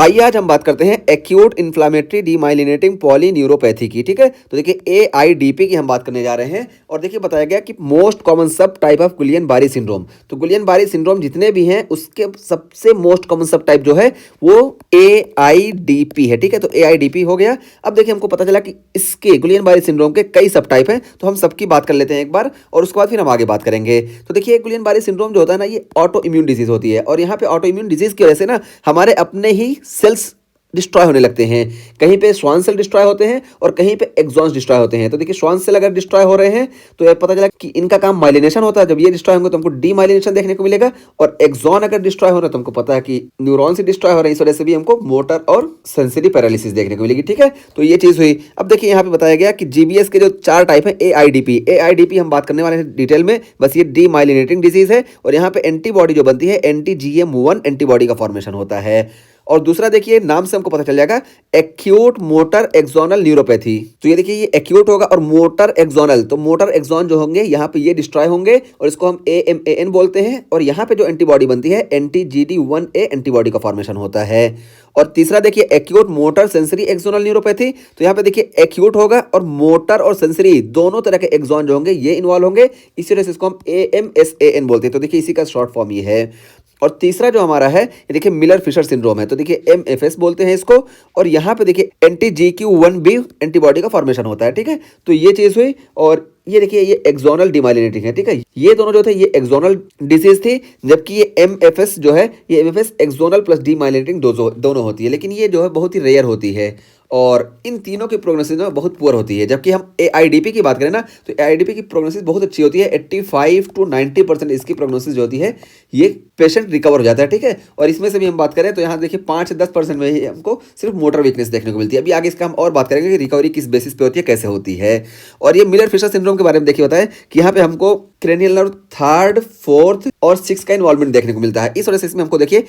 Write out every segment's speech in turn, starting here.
आइए आज हम बात करते हैं एक्यूट इन्फ्लामेटरी डीमाइलिनेटिंग पॉलीन्यूरोपैथी की। ठीक है, तो देखिए एआईडीपी की हम बात करने जा रहे हैं। और देखिए बताया गया कि most common sub type of गुलियन बारी सिंड्रोम, तो गुलियन बारी सिंड्रोम जितने भी हैं उसके सबसे मोस्ट कॉमन सब टाइप जो है वो एआईडीपी है। ठीक है, तो एआईडीपी हो गया। अब देखिए हमको पता चला कि इसके गुलियन बारी सिंड्रोम के कई सब टाइप हैं, तो हम सबकी बात कर लेते हैं एक बार और उसके बाद फिर हम आगे बात करेंगे। तो देखिए गुलियन बारी सिंड्रोम जो होता है ना, ये ऑटो इम्यून डिजीज होती है और यहाँ पे ऑटो इम्यून डिजीज की वजह से ना हमारे अपने ही सेल्स डिस्ट्रॉय होने लगते हैं। कहीं पे श्वान सेल डिस्ट्रॉय होते हैं और कहीं पे एक्सॉन्स डिस्ट्रॉय होते हैं। तो देखिए श्वान सेल अगर डिस्ट्रॉय हो रहे हैं तो ये पता चला कि इनका काम माइलिनेशन होता है। जब ये डिस्ट्रॉय होंगे तो हमको डीमाइलिनेशन देखने को मिलेगा। और एक्सॉन अगर डिस्ट्रॉय हो रहा है तो हमको पता है कि न्यूरॉन से डिस्ट्रॉय हो रहे हैं, इस वजह से भी हमको मोटर और सेंसरी पैरालिसिस देखने को मिलेगी। ठीक है, तो ये चीज हुई। अब देखिए यहाँ पे बताया गया कि जीबीएस के जो 4 टाइप है एआईडीपी हम बात करने वाले हैं डिटेल में। बस ये डीमाइलिनेटिंग डिजीज है और यहाँ पे एंटीबॉडी जो बनती है एंटी-GM1 एंटीबॉडी का फॉर्मेशन होता है। और दूसरा देखिए नाम से हमको पता चल जाएगा एक्यूट मोटर एक्सोनल न्यूरोपैथी। तो ये देखिए ये एक्यूट होगा और मोटर एक्सोनल, तो मोटर एक्सोन जो होंगे यहाँ पे ये डिस्ट्रॉय होंगे और इसको हम AMAN बोलते हैं। और यहाँ पे जो एंटीबॉडी बनती है एंटी-GD1A एंटीबॉडी का फॉर्मेशन होता है। और तीसरा देखिए acute motor sensory axonal neuropathy, तो यहाँ पे देखिए एक्यूट होगा और मोटर और सेंसरी दोनों तरह के एक्सोन जो होंगे ये इन्वॉल्व होंगे, इसी वजह से इसको हम AMSAN बोलते हैं। तो देखिए इसी का शॉर्ट फॉर्म ये है। और तीसरा जो हमारा है ये देखिए मिलर फिशर सिंड्रोम है, तो देखिए MFS बोलते हैं इसको। और यहाँ पे देखिए एंटी-GQ1B एंटीबॉडी का फॉर्मेशन होता है। ठीक है, तो ये चीज़ हुई। और ये देखिए ये एक्सोनल डीमाइलिनेटिंग है। ठीक है, ये दोनों जो थे ये एक्सोनल डिजीज थी, जबकि ये MFS जो है ये MFS एक्सोनल प्लस डीमाइलिनेटिंग दोनों होती है, लेकिन ये जो है बहुत ही रेयर होती है और इन तीनों की प्रोग्नोसिस में बहुत पुअर होती है। जबकि हम एआईडीपी की बात करें ना तो एआईडीपी की प्रोग्नोसिस बहुत अच्छी होती है। 85 to 90% इसकी प्रोग्नोसिस जो होती है ये पेशेंट रिकवर हो जाता है। ठीक है, और इसमें से भी हम बात करें तो यहाँ देखिए 5 से 10% में ही हमको सिर्फ मोटर वीकनेस देखने को मिलती है। अभी आगे इसका हम और बात करेंगे कि रिकवरी किस बेसिस पे होती है, कैसे होती है। और ये मिलर फिशर सिंड्रोम के बारे में देखिए बताएं कि यहाँ पे हमको क्रेनियल नर्व 3rd, 4th और 6th का इन्वॉल्वमेंट देखने को मिलता है। इस वजह से इसमें हमको देखिए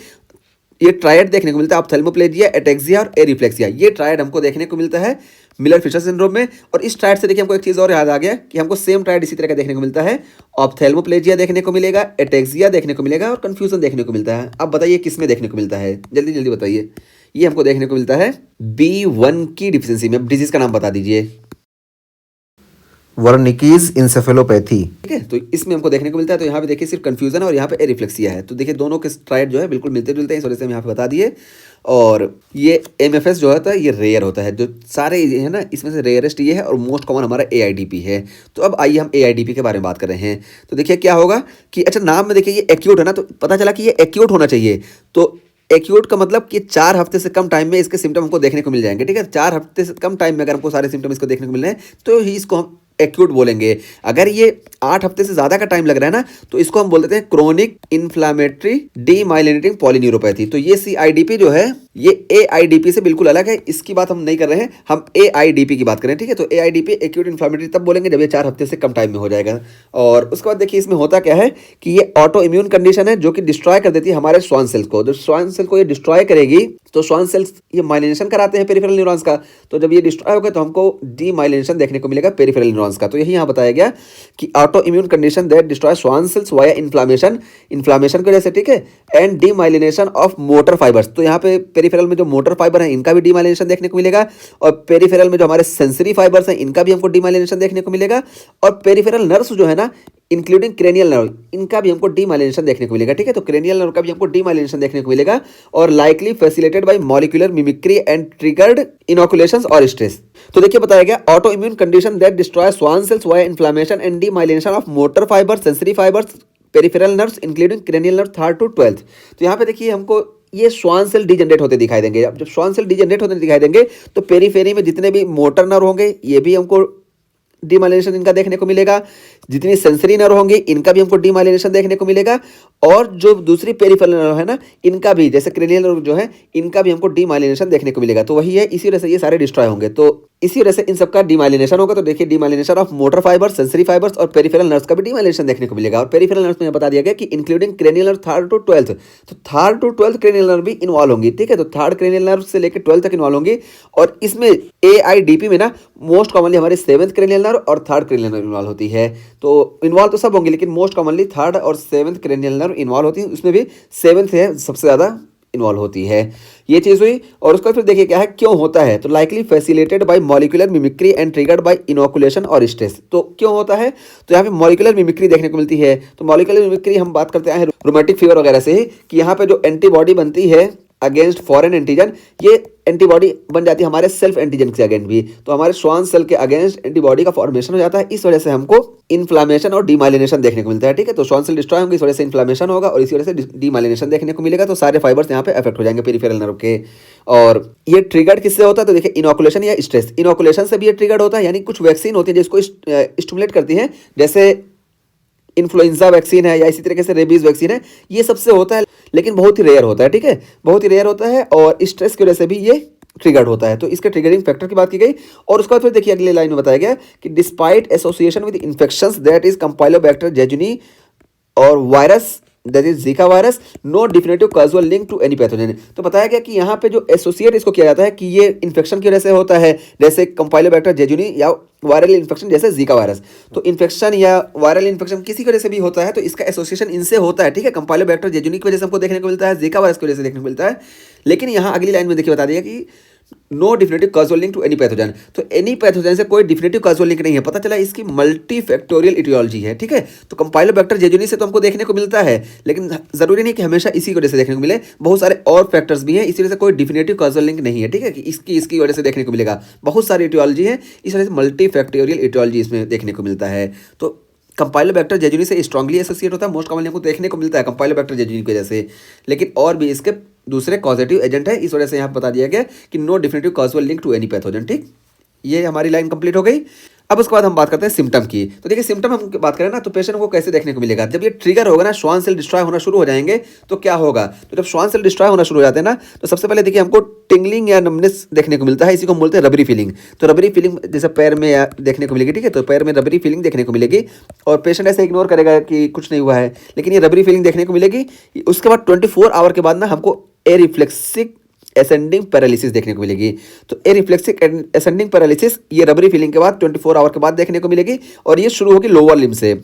ये ट्रायड देखने को मिलता है, ऑप्थेल्मोप्लेजिया, एटेक्सिया और एरिफ्लेक्सिया, ये ट्रायड हमको देखने को मिलता है मिलर फिशर सिंड्रोम में। और इस ट्रायड से देखिए हमको एक चीज़ और याद आ गया कि हमको सेम ट्रायड इसी तरह का देखने को मिलता है, ऑप्थेल्मोप्लेजिया देखने को मिलेगा, एटेक्सिया देखने को मिलेगा और कंफ्यूजन देखने को मिलता है। अब बताइए किस में देखने को मिलता है, जल्दी जल्दी बताइए। ये हमको देखने को मिलता है B1 की डिफिशिएंसी में। डिजीज का नाम बता दीजिए। वर्निकीज इंसेफेलोपैथी। ठीक है, तो इसमें हमको देखने को मिलता है। तो यहाँ पे देखिए सिर्फ कंफ्यूजन और यहाँ पे एरिफ्लेक्सिया है। तो देखिए दोनों के ट्रायड जो है बिल्कुल मिलते जुलते हैं, इस वजह से हम यहाँ पे बता दिए। और ये MFS जो होता है ये रेयर होता है, जो सारे है ना इसमें से रेयरेस्ट ये है और मोस्ट कॉमन हमारा AIDP है। तो अब आइए हम AIDP के बारे में बात कर रहे हैं। तो देखिए क्या होगा कि अच्छा नाम में देखिए ये एक्यूट है ना, तो पता चला कि ये एक्यूट होना चाहिए। तो एक्यूट का मतलब कि 4 हफ्ते से कम टाइम में इसके सिम्टम हमको देखने को मिल जाएंगे। ठीक है, 4 हफ्ते से कम टाइम में अगर हमको सारे सिम्टम इसको देखने को मिल रहे हैं तो ही इसको हम एक्यूट बोलेंगे। अगर ये 8 हफ्ते से ज्यादा का टाइम लग रहा है ना तो इसको हम बोल देते हैं क्रोनिक इन्फ्लामेटरी डीमाइलिनेटिंग पॉलीन्यूरोपैथी। तो ये CIDP जो है ये AIDP से बिल्कुल अलग है, इसकी बात हम नहीं कर रहे हैं, हम AIDP की बात करें। ठीक है, तो AIDP एक्यूट इन्फ्लामेटरी तब बोलेंगे जब ये 4 हफ्ते से कम टाइम में हो जाएगा। और उसके बाद देखिए इसमें होता क्या है कि ये ऑटो इम्यून कंडीशन है जो कि डिस्ट्रॉय कर देती है हमारे श्वान सेल्स को। जब श्वान सेल को ये डिस्ट्रॉय करेगी तो श्वान सेल्स ये माइलिनेशन कराते हैं पेरिफेरल न्यूरॉन्स का। तो जब ये डिस्ट्रॉय होगा तो हमको डीमाइलिनेशन देखने को मिलेगा पेरिफेरल न्यूरॉन्स का। तो यही यहाँ बताया गया कि auto immune condition that destroy Schwann cells via inflammation की वजह से। ठीक है, and demyelination of motor fibres. तो यहाँ पे पेरिफेरल में जो मोटर फाइबर है इनका भी डीमाइलिनेशन देखने को मिलेगा और पेरिफेरल में जो हमारे सेंसरी फाइबर्स हैं इनका भी हमको डीमाइलिनेशन देखने को मिलेगा। और पेरिफेरल नर्व्स जो है ना इंक्लूडिंग क्रेनियल नर्व इनका भी हमको डीमाइलिनेशन देखने को मिलेगा। ठीक है, तो क्रेनियल नर्व का भी हमको डीमाइलिनेशन देखने को मिलेगा और likely facilitated by molecular mimicry and triggered inoculations और स्ट्रेस। तो देखिए बताया गया autoimmune condition that destroy Schwann cells via inflammation and demyelination of motor fibre, sensory fibres, peripheral nerves including cranial nerve 3rd to 12th। तो यहाँ पे देखिए हमको ये श्वान सेल डीजनरेट होते दिखाई देंगे। अब जब श्वान सेल डीजनरेट होते दिखाई देंगे तो पेरीफेरी में जितने भी मोटर नर्व होंगे ये भी हमको डीमाइलिनेशन इनका देखने को मिलेगा, जितनी सेंसरी नर्व होंगे इनका भी हमको डीमाइलिनेशन देखने को मिलेगा और जो दूसरी पेरिफेरल नर्व है ना इनका भी, जैसे क्रेनियल नर्व जो है इनका भी हमको डीमाइलिनेशन देखने को मिलेगा। तो वही है, इसी वजह से ये सारे डिस्ट्रॉय होंगे। तो इसी वजह से इन सबका डीमाइलिनेशन होगा। तो देखिए demyelination of motor fibres, sensory fibres और पेरिफेरल नर्व्स का भी डीमाइलिनेशन देखने को मिलेगा। और पेरिफेरल नर्व्स में बता दिया गया कि including cranial nerve 3rd to 12th। तो 3rd to 12th cranial nerve भी इन्वॉल्व होंगी। ठीक है, तो 3rd क्रेनियल नर्व से लेकर 12th तक इन्वॉल्व होंगी। और इसमें AIDP में ना मोस्ट कॉमनली हमारे 7th क्रेनियल नर्व और 3rd क्रेनियल नर्व इन्वॉल्व होती है। तो इन्वॉल्व तो सब होंगे लेकिन मोस्ट कॉमनली 3rd और 7th क्रेनियल नर्व इन्वॉल्व होती है। उसमें भी 7th है सबसे ज़्यादा इन्वॉल्व होती है। ये चीज़ हुई। और उसका फिर देखिए क्या है, क्यों होता है, तो likely facilitated by molecular mimicry and triggered by inoculation और स्ट्रेस। तो क्यों होता है, तो यहाँ पे मॉलिक्यूलर मिमिक्री देखने को मिलती है। तो मॉलिक्यूलर मिमिक्री हम बात करते हैं रोमेटिक फीवर वगैरह से ही, कि यहाँ पे जो एंटीबॉडी बनती है अगेंस्ट फॉरेन एंटीजन, ये एंटीबॉडी बन जाती है हमारे सेल्फ एंटीजन के अगेंस्ट भी। तो हमारे श्वान सेल के अगेंस्ट एंटीबॉडी का फॉर्मेशन हो जाता है। इस वजह से हमको इन्फ्लामेशन और डीमाइलिनेशन देखने को मिलता है। ठीक है, तो श्वान सेल डिस्ट्रॉय होंगे, इस वजह से इन्फ्लामेशन होगा और इसी वजह से डीमाइलिनेशन देखने को मिलेगा। तो सारे फाइबर्स यहाँ पे अफेक्ट हो जाएंगे पेरिफेरल नर्व के। और ये ट्रिगर्ड किससे होता है, तो देखिए इनोकुलेशन या स्ट्रेस, इनोकुलेशन से भी ये ट्रिगर्ड होता है, यानी कुछ वैक्सीन होती है जिसको स्टिमुलेट करती है, जैसे इन्फ्लुएंजा वैक्सीन है या इसी तरीके से रेबीज वैक्सीन है, ये सबसे होता है, लेकिन बहुत ही रेयर होता है। ठीक है, बहुत ही रेयर होता है और स्ट्रेस की वजह से भी ये ट्रिगर्ड होता है। तो इसके ट्रिगरिंग फैक्टर की बात की गई। और उसके बाद फिर देखिए अगली लाइन में बताया गया कि despite association with infections that is Campylobacter jejuni और virus that is Zika virus, no definitive causal link to any pathogen. तो बताया गया कि यहाँ पे जो एसोसिएट इसको किया जाता है कि ये इन्फेक्शन की वजह से होता है, जैसे कंपाइलोबैक्टर जेजुनी या वायरल इन्फेक्शन जैसे जीका वायरस। तो इन्फेक्शन या वायरल इन्फेक्शन किसी की वजह से भी होता है, तो इसका एसोसिएशन इनसे होता है। ठीक है, कंपाइलोबैक्टर जेजुनी की वजह से हमको देखने को मिलता है, जीका वायरस की वजह से देखने को मिलता है। लेकिन यहाँ अगली लाइन में देखिए बता दिया कि no definitive causal link to any pathogen. तो एनी पैथोजन से कोई डिफिनेटिव काजुअल लिंक नहीं है, पता चला इसकी मल्टी फैक्टोरियल इटियोलॉजी है। ठीक है, तो कंपाइलोबैक्टर जेजुनी से तो हमको देखने को मिलता है, लेकिन जरूरी नहीं कि हमेशा इसी की वजह से देखने को मिले, बहुत सारे और फैक्टर्स भी हैं, इसी वजह से कोई डिफिनेटिव काजुअल लिंक नहीं है। ठीक है, कि इसकी वजह से देखने को मिलेगा, बहुत सारी इटियोलॉजी है, इस वजह से मल्टी फैक्टोरियल इटियोलॉजी इसमें देखने को मिलता है। तो कंपाइलोबैक्टर जेजुनी से स्ट्रांगली एसोसिएट होता है, मोस्ट कॉमनली हमको देखने को मिलता है कंपाइलोबैक्टर जेजुनी की वजह से, लेकिन और भी इसके दूसरे कॉजेटिव एजेंट है, इस वजह से यहाँ बता दिया गया कि no definitive causal link to any pathogen. ठीक, ये हमारी लाइन कंप्लीट हो गई। अब उसके बाद हम बात करते हैं सिम्टम की। तो देखिए सिम्टम हम बात करें ना, तो पेशेंट को कैसे देखने को मिलेगा, जब ये ट्रिगर होगा ना, श्वान सेल डिस्ट्रॉय होना शुरू हो जाएंगे, तो क्या होगा, तो जब श्वान सेल डिस्ट्रॉय होना शुरू हो जाते हैं ना, तो सबसे पहले देखिए हमको टिंगलिंग या नमनेस देखने को मिलता है, इसी को हम बोलते हैं रबरी फीलिंग। तो रबरी फीलिंग जैसे पैर में या देखने को मिलेगी। ठीक है, तो पैर में रबरी फीलिंग देखने को मिलेगी और पेशेंट ऐसे इग्नोर करेगा कि कुछ नहीं हुआ है, लेकिन ये रबरी फीलिंग देखने को मिलेगी। उसके बाद 24 आवर के बाद ना हमको ए रिफ्लेक्सिक एसेंडिंग पैरालिसिस देखने को मिलेगी। तो ए रिफ्लेक्सिक एसेंडिंग पैरालिसिस ये रबरी फीलिंग के बाद 24 आवर के बाद देखने को मिलेगी और ये शुरू होगी लोअर लिम्ब से।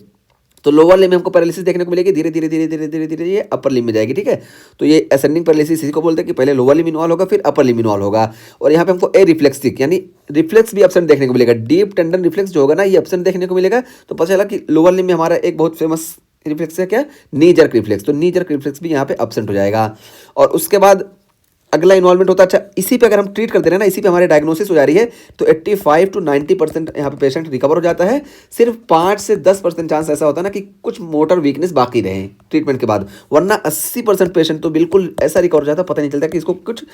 तो लोअर लिम्ब में हमको पैरालिसिस देखने को मिलेगी, धीरे धीरे धीरे धीरे धीरे धीरे ये अपर लिम्ब में जाएगी। ठीक है, तो ये एसेंडिंग पैरालिसिस इसी को बोलते हैं कि पहले लोअर लिम्ब इन्वॉल्व होगा फिर अपर लिम्ब इन्वॉल्व होगा। और यहाँ पे हमको ए रिफ्लेक्सिक यानी रिफ्लेक्स भी एब्सेंट देखने को मिलेगा, डीप टेंडन रिफ्लेक्स जो होगा ना, ये एब्सेंट देखने को मिलेगा। तो पता चला कि लोअर लिम्ब में हमारा एक बहुत फेमस रिफ्लेक्स है क्या, नी जर्क रिफ्लेक्स। तो नी जर्क रिफ्लेक्स भी यहाँ पे एब्सेंट हो जाएगा। और उसके बाद अगला इन्वॉल्वमेंट होता है, अच्छा इसी पे अगर हम ट्रीट करते रहे ना, इसी पे हमारे डायग्नोसिस हो जा रही है, तो 85 to 90% यहाँ पे पेशेंट रिकवर हो जाता है। सिर्फ 5 से 10% चांस ऐसा होता है ना कि कुछ मोटर वीकनेस बाकी रहे ट्रीटमेंट के बाद, वरना 80% पेशेंट तो बिल्कुल ऐसा रिकवर हो जाता है, पता नहीं चलता कि इसको कुछ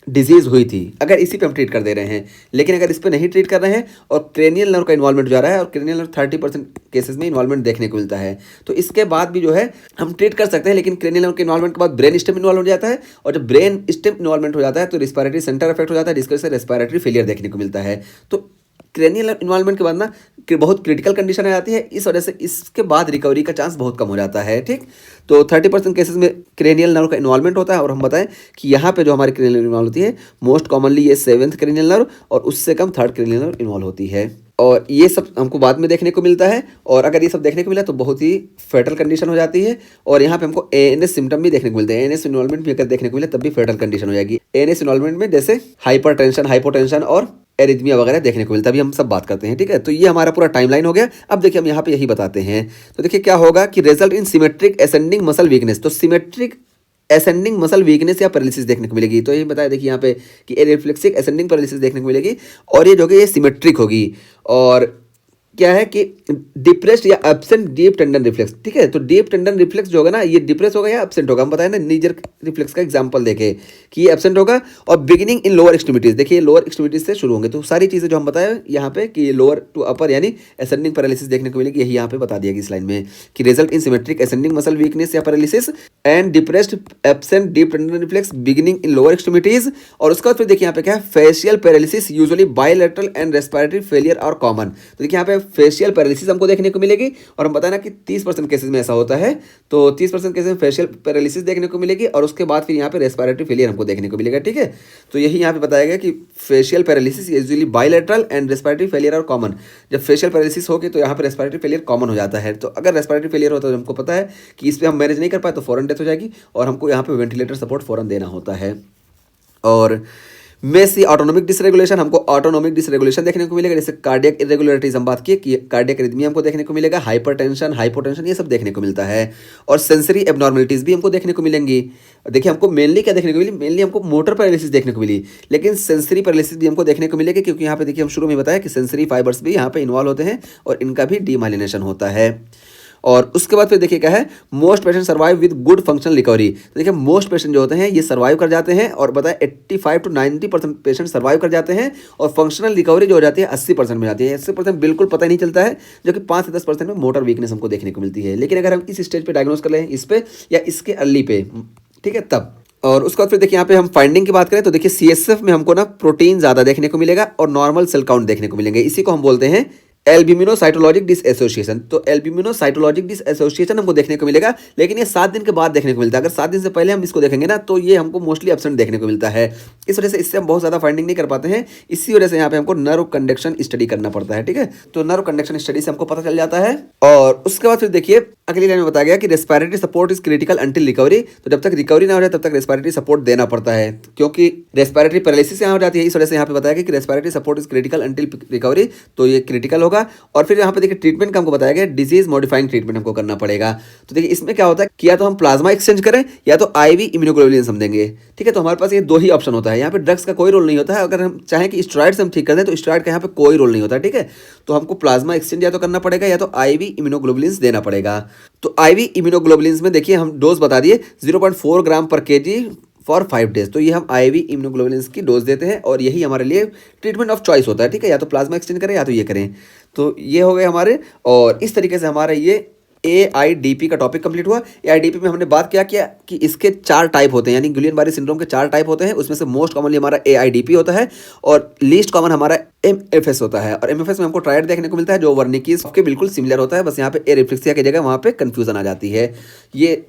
डिजीज हुई थी, अगर इसी पे हम ट्रीट कर दे रहे हैं। लेकिन अगर इस पे नहीं ट्रीट कर रहे हैं और क्रेनियल नर्व का इन्वॉल्वमेंट हो जा रहा है, और क्रेनियल नर्व 30% केसेस में इन्वॉल्वमेंट देखने को मिलता है, तो इसके बाद भी जो है हम ट्रीट कर सकते हैं। लेकिन क्रेनियल नर्व के इन्वॉल्वमेंट के बाद ब्रेन स्टेम इन्वॉल्व हो जाता है, और जब ब्रेन स्टेम इन्वॉल्वमेंट हो जाता है तो रिस्पायरेटरी सेंटर अफेक्ट हो जाता है, जिसकी वजह से रेस्पायरेटरी फेलियर देखने को मिलता है। तो क्रेनियल इन्वॉल्वमेंट के बाद ना बहुत क्रिटिकल कंडीशन आ जाती है, इस वजह से इसके बाद रिकवरी का चांस बहुत कम हो जाता है। ठीक, तो 30% केसेस में क्रेनियल नर्व का इन्वॉल्वमेंट होता है। और हम बताएं कि यहाँ पे जो हमारी क्रेनियल नर्व इन्वॉल्व होती है, मोस्ट कॉमनली ये 7th क्रेनियल नर्व और उससे कम 3rd क्रेनियल नर्व इन्वॉल्व होती है। और ये सब हमको बाद में देखने को मिलता है, और अगर ये सब देखने को मिला तो बहुत ही फेटल कंडीशन हो जाती है। और यहाँ पे हमको एएनएस सिम्टम भी देखने को मिलते हैं, एएनएस इन्वॉल्वमेंट भी अगर देखने को मिले तब भी फेटल कंडीशन हो जाएगी। एएनएस इन्वॉल्वमेंट में जैसे हाइपरटेंशन, हाइपोटेंशन और एरिथमिया वगैरह देखने को मिलता है, अभी हम सब बात करते हैं। ठीक है, तो ये हमारा पूरा टाइमलाइन हो गया। अब देखिए हम यहाँ पे यही बताते हैं। तो देखिए क्या होगा कि result in symmetric ascending muscle weakness, तो सिमेट्रिक एसेंडिंग मसल वीकनेस या पैरालिसिस देखने को मिलेगी। तो ये बताया देखिए यहाँ पे कि ए रिफ्लेक्सिक एसेंडिंग पैरालिसिस देखने को मिलेगी, और ये जो कि ये सिमेट्रिक होगी। और क्या है कि डिप्रेस्ड या एब्सेंट डीप टेंडन रिफ्लेक्स। ठीक है, तो डीप टेंडन रिफ्लेक्स जो होगा ना, ये डिप्रेस होगा या एब्सेंट होगा। हम बताएं ना नीजर रिफ्लेक्स का एग्जांपल देखें कि ये एब्सेंट होगा। और बिगिनिंग इन लोअर एक्सट्रीमिटीज, देखिए लोअर एक्सट्रीमिटीज से शुरू होंगे। तो सारी चीज़ें जो हम बताए यहाँ पे कि लोअर टू अपर यानी एसेंडिंग पैरालिसिस देखने को मिलेगी, यही यहाँ पे बता दिया गया इस लाइन में कि result in symmetric ascending muscle weakness या paralysis and depressed absent deep tendon reflex beginning in lower extremities. और उसके बाद फिर देखिए यहाँ पे क्या है, facial paralysis usually bilateral and respiratory failure are common. तो देखिए यहाँ पे फेशियल पैरालिसिस हमको देखने को मिलेगी। और हम बताया ना कि 30% केसेस में ऐसा होता है, तो 30% केसेस में फेशियल पैरालिसिस देखने को मिलेगी और उसके बाद फिर यहाँ पे रेस्पिरेटरी फेलियर हमको देखने को मिलेगा। ठीक है, तो यही यहाँ पे बताया गया कि facial paralysis usually bilateral and respiratory failure are common. जब फेशियल पैरालिसिस होगी तो यहाँ पे रेस्पिरेटरी फेलियर कॉमन हो जाता है। तो अगर रेस्पिरेटरी फेलियर होता है तो हमको पता है कि इस पर हम मैनेज नहीं कर पाए तो फौरन डेथ हो जाएगी और हमको यहाँ पे वेंटिलेटर सपोर्ट फौरन देना होता है। और में सी ऑटोनोमिक डिसरेगुलेशन, हमको ऑटोनोमिक डिसरेगुलेशन देखने को मिलेगा, जैसे कार्डियक इरेगुलरिटीज हम बात की कि कार्डियक रिदमी हमको देखने को मिलेगा, हाइपरटेंशन, हाइपोटेंशन, ये सब देखने को मिलता है। और सेंसरी एबनॉर्मलिटीज भी हमको देखने को मिलेंगी। देखिए हमको मेनली क्या देखने को मिली, मेनली हमको मोटर पैरालिसिस देखने को मिली, लेकिन सेंसरी पैरालिसिस भी हमको देखने को मिलेगी, क्योंकि यहाँ पे देखिए हम शुरू में बताया कि सेंसरी फाइबर्स भी यहाँ पे इन्वॉल्व होते हैं और इनका भी डीमाइलिनेशन होता है। और उसके बाद फिर देखिए क्या है, most patient survive with good functional recovery. तो देखिए मोस्ट पेशेंट जो होते हैं ये सर्वाइव कर जाते हैं और बताए 85 to 90% पेशेंट सर्वाइव कर जाते हैं और फंक्शनल रिकवरी जो हो जाती है 80% में जाती है। 80% बिल्कुल पता ही नहीं चलता है, जो कि 5 से 10% में मोटर वीकनेस हमको देखने को मिलती है। लेकिन अगर हम इस स्टेज पे डायग्नोज कर लें, इस पे या इसके अर्ली पे, ठीक है, तब। और उसके बाद फिर देखिए यहाँ पे हम फाइंडिंग की बात करें तो देखिए सीएसएफ में हमको ना प्रोटीन ज़्यादा देखने को मिलेगा और नॉर्मल सेल काउंट देखने को मिलेंगे। इसी को हम बोलते हैं एल्ब्यूमिनोसाइटोलॉजिक डिसएसोसिएशन। तो एल्ब्यूमिनोसाइटोलॉजिक डिसएसोसिएशन हमको देखने को मिलेगा, लेकिन ये 7 दिन के बाद देखने को मिलता है। अगर 7 दिन से पहले हम इसको देखेंगे ना तो ये हमको मोस्टली एब्सेंट देखने को मिलता है। इस वजह से इससे हम बहुत ज़्यादा फाइंडिंग नहीं कर पाते हैं। इसी वजह से यहाँ पे हमको नर्व कंडक्शन स्टडी करना पड़ता है। ठीक है, तो नर्व कंडक्शन स्टडी से हमको पता चल जाता है। और उसके बाद फिर देखिए अगली लाइन में बताया गया कि respiratory support is critical until recovery. तो जब तक रिकवरी ना हो जाए तब तक रेस्पिरेटरी सपोर्ट देना पड़ता है, क्योंकि रेस्पिरेटरी पैरालिसिस यहाँ हो जाती है। इस वजह से यहाँ पे बताया गया कि respiratory support is critical until recovery, तो ये क्रिटिकल होगा। और फिर यहाँ पे देखिए ट्रीटमेंट का हमको बताया गया डिजीज मॉडिफाइंग ट्रीटमेंट हमको करना पड़ेगा। तो देखिए इसमें क्या होता है कि या तो हम प्लाज्मा एक्सचेंज करें या तो आईवी इम्यूनोग्लोबुलिन हम देंगे। ठीक है, तो हमारे पास ये 2 ही ऑप्शन होता है। यहाँ पे ड्रग्स का कोई रोल नहीं होता है। अगर हम चाहें कि स्टेरॉइड से हम ठीक कर दें तो स्टेरॉइड का यहाँ पे कोई रोल नहीं होता है। ठीक है, तो हमको प्लाज्मा एक्सचेंज या तो करना पड़ेगा या तो आईवी इम्यूनोग्लोबुलिन देना पड़ेगा। तो आईवी इम्यूनोग्लोबुलिन में देखिए हम डोज बता दिए 0.4 ग्राम पर केजी फॉर 5 डेज। तो ये हम आईवी इम्यूनोग्लोबुलिन की डोज देते हैं और यही हमारे लिए ट्रीटमेंट ऑफ चॉइस होता है। ठीक है, या तो प्लाज्मा एक्सचेंज करें या तो ये करें। तो ये हो गए हमारे, और इस तरीके से हमारा ये AIDP का टॉपिक कंप्लीट हुआ। AIDP में हमने बात क्या किया कि इसके 4 टाइप होते हैं, यानी गुलियन-बारी सिंड्रोम के 4 टाइप होते हैं। उसमें से मोस्ट कॉमनली हमारा AIDP होता है और लीस्ट कॉमन हमारा MFS होता है। और MFS में हमको ट्रायड देखने को मिलता है जो वर्निकीज के बिल्कुल सिमिलर होता है, बस यहाँ पे एरिफ्लेक्सिया की जगह वहाँ पे कन्फ्यूजन आ जाती है। ये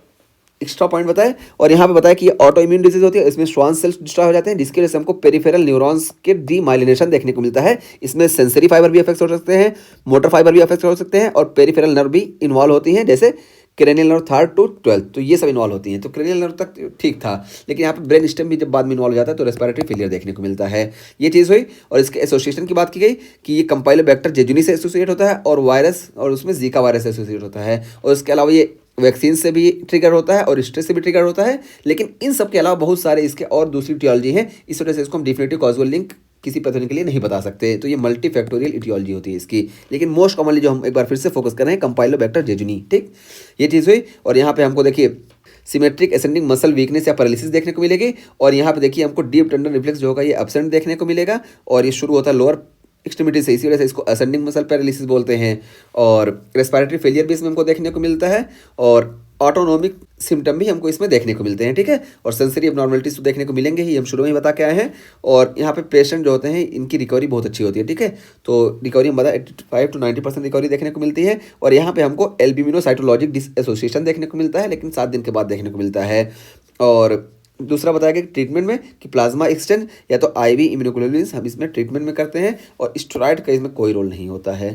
एक्स्ट्रा पॉइंट बताए। और यहाँ पे बताया कि ये ऑटो इम्यून डिजीज होती है, इसमें श्वान सेल्स डिस्ट्रॉय हो जाते हैं, जिसकी वजह से हमको पेरिफेरल न्यूरॉन्स के डीमाइलिनेशन देखने को मिलता है। इसमें सेंसरी फाइबर भी अफेक्ट हो सकते हैं, मोटर फाइबर भी अफेक्ट हो सकते हैं और पेरिफेरल नर्व भी इन्वॉल्व होती हैं, जैसे cranial nerve 3rd to 12th, तो ये सब इन्वॉल्व होती हैं। तो क्रेनियल नर्व तक ठीक था, लेकिन यहाँ पे ब्रेन स्टेम भी जब बाद में इन्वॉल्व हो जाता है तो रेस्पिरेटरी फेलियर देखने को मिलता है। ये चीज़ हुई। और इसके एसोसिएशन की बात की गई कि ये कंपाइलोबैक्टर जेजुनी से एसोसिएट होता है और वायरस, और उसमें जीका वायरस से एसोसिएट होता है। और इसके अलावा ये वैक्सीन से भी ट्रिगर होता है और स्ट्रेस से भी ट्रिगर होता है। लेकिन इन सब के अलावा बहुत सारे इसके और दूसरी इटियोलॉजी है, इस वजह से इसको हम डिफिनेटिव कॉजल लिंक किसी पैथोजन के लिए नहीं बता सकते। तो ये मल्टी फैक्टोरियल इटियोलॉजी होती है इसकी। लेकिन मोस्ट कॉमनली जो हम एक बार फिर से फोकस कर रहे हैं कंपाइलोबैक्टर जेजुनी। ठीक, ये चीज़ हुई। और यहाँ पे हमको देखिए सिमेट्रिक एसेंडिंग मसल वीकनेस या पैरालिसिस देखने को मिलेगी। और यहाँ पे देखिए हमको डीप टेंडन रिफ्लेक्स जो होगा ये एब्सेंट देखने को मिलेगा और ये शुरू होता है लोअर एक्सट्रीमिटी से, इसी वजह से इसको असेंडिंग मसल पैरालिसिस बोलते हैं। और रेस्पिरेटरी फेलियर भी इसमें हमको देखने को मिलता है और ऑटोनोमिक सिम्टम भी हमको इसमें देखने को मिलते हैं। ठीक है, और सेंसरी एबनॉर्मलिटीज तो देखने को मिलेंगे ही, हम शुरू में ही बता के आए हैं। और यहाँ पे पेशेंट जो होते हैं इनकी रिकवरी बहुत अच्छी होती है। ठीक है, तो रिकवरी हम बता 85 to 90% रिकवरी देखने को मिलती है। और यहाँ पे हमको एल्ब्यूमिनोसाइटोलॉजिक डिसएसोसिएशन देखने को मिलता है, लेकिन 7 दिन के बाद देखने को मिलता है। और दूसरा बताया गया ट्रीटमेंट में कि प्लाज्मा एक्सचेंज या तो आईवी इम्यूनोग्लोबुलिन हम इसमें ट्रीटमेंट में करते हैं और स्टेरॉइड का इसमें कोई रोल नहीं होता है।